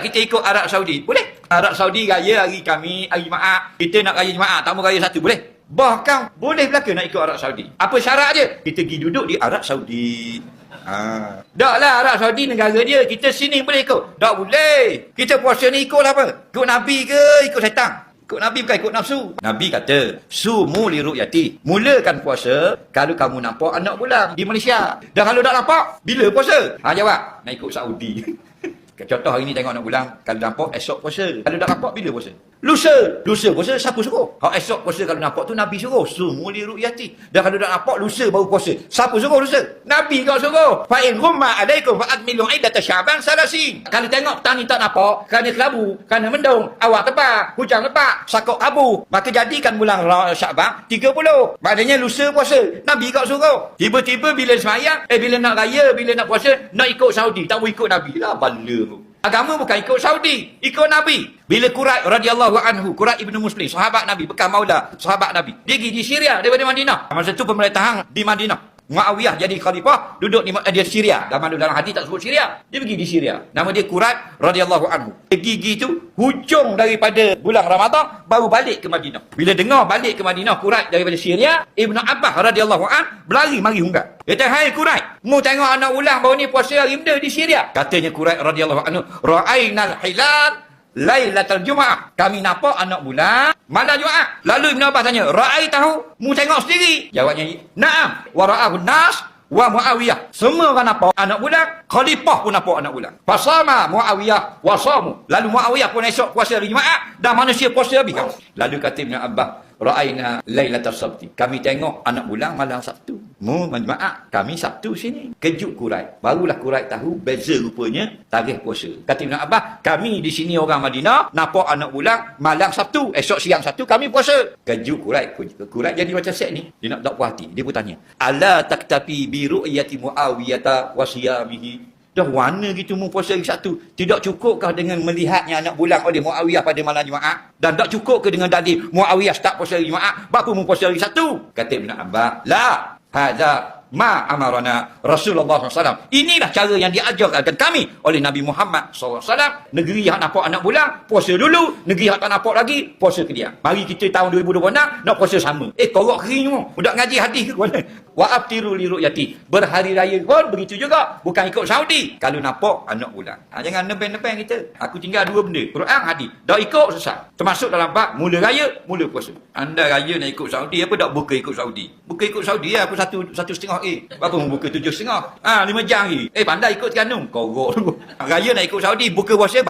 kita ikut Arab Saudi? Boleh. Arab Saudi raya hari Khamis, hari Jumaat. Kita nak raya Jumaat, tamu raya satu. Boleh. Bahkan boleh belaka nak ikut Arab Saudi. Apa syarat dia? Kita pergi duduk di Arab Saudi. Tak lah, Arab Saudi negara dia. Kita sini boleh ikut? Tak boleh. Kita puasa ni ikut apa? Ikut Nabi ke ikut setan? Ikut Nabi bukan ikut nafsu. Nabi kata, sumu li ru'yati. Mulakan puasa kalau kamu nampak anak bulan di Malaysia. Dan kalau tak nampak, bila puasa? Jawab, nak ikut Saudi. Contoh hari ni tengok anak bulan, kalau nampak esok puasa. Kalau tak nampak, bila puasa? Lusa puasa, siapa suruh? Esok puasa kalau nampak tu Nabi suruh. Sumu li ru'yati. Dan kalau tak nampak, lusa baru puasa. Siapa suruh lusa? Nabi kau suruh. Fa in humma alaikum fa admilu iddata Sya'ban salasin. Kalau tengok petang ni tak nampak, kerana kelabu, kerana mendung, awak tebak, hujan lebat, sakok abu, maka jadikan bulan Sya'ban 30. Maknanya lusa puasa. Nabi kau suruh. Tiba-tiba bila sembahyang, bila nak raya, bila nak puasa, nak ikut Saudi, tak boleh ikut Nabi. Lah bala. Agama bukan ikut Saudi, ikut Nabi. Bila Quraib radhiyallahu anhu, Quraib ibn Muslim, sahabat Nabi, bekas maula, sahabat Nabi. Dia pergi di Syria daripada Madinah. Masa tu pemerintahan di Madinah. Muawiyah jadi khalifah, duduk di Syria. Dalam hadis tak sebut Syria. Dia pergi di Syria. Nama dia Quraib radhiyallahu anhu. Dia pergi tu hujung daripada bulan Ramadan baru balik ke Madinah. Bila dengar balik ke Madinah Quraib daripada Syria, Ibnu Abbas radhiyallahu an berlari mari hunggap. Dia kata, "Hai Quraib, mu tengok anak ulang baru ni puasa hari benda di Syria." Katanya Quraib radhiyallahu anhu, "Ra'ainal hilal Lailatul Jumaah." Kami nampak anak bulan malam Jumaat. Lalu Ibn Abbas tanya, "Ra'aitahu? Mu tengok sendiri?" Jawabnya, "Na'am, wa ra'ahu nas wa Muawiyah." Semua orang nampak anak bulan, khalifah pun nampak anak bulan. Fasama Muawiyah wa samu. Lalu Muawiyah pun esok puasa hari Jumaat dan manusia puasa habis. Lalu kata Ibn Abbas, "Ra'aina Lailatul Sabti." Kami tengok anak bulan malam Sabtu. Mu Jumaat, kami Sabtu sini. Kejut Quraib. Barulah Quraib tahu beza rupanya tarikh puasa. Kata Ibn Abbas, "Kami di sini orang Madinah nampak anak bulan malam Sabtu, esok siang Sabtu kami puasa." Kejut Quraib. Quraib jadi macam set ni. Dia nak tak puas hati. Dia pun tanya, "Ala taktafi bi ru'yati Muawiyah wa siyamihi?" Dah warna gitu mu puasa hari Sabtu. Tidak cukupkah dengan melihatnya anak bulan oleh Muawiyah pada malam Jumaat? Dan tak cukup ke dengan dalil Muawiyah start puasa hari Jumaat, baru mu puasa hari Sabtu? Kata Ibn Abbas, "La, hadza ma amarana Rasulullah SAW." Inilah cara yang diajarkan kami oleh Nabi Muhammad SAW. Negeri yang nampak anak bulan, puasa dulu. Negeri yang tak nampak lagi, puasa kediam. Mari kita tahun 2026 nak puasa sama. Korok kering semua. Budak ngaji hadis ke mana? Wa abtiru li ru'yati. Berhari raya pun begitu juga. Bukan ikut Saudi. Kalau nampak anak bulan. Jangan nebeng-nebeng kita. Aku tinggal dua benda. Quran, hadis. Dah ikut sesat. Termasuk dalam bab mula raya, mula puasa. Anda raya nak ikut Saudi, apa tak buka ikut Saudi? Buka ikut Saudi ya, aku satu setengah berapa mu buka 7.5? 5 jam lagi. Pandai ikut Terengganu. Korok. Raya nak ikut Saudi, buka puasa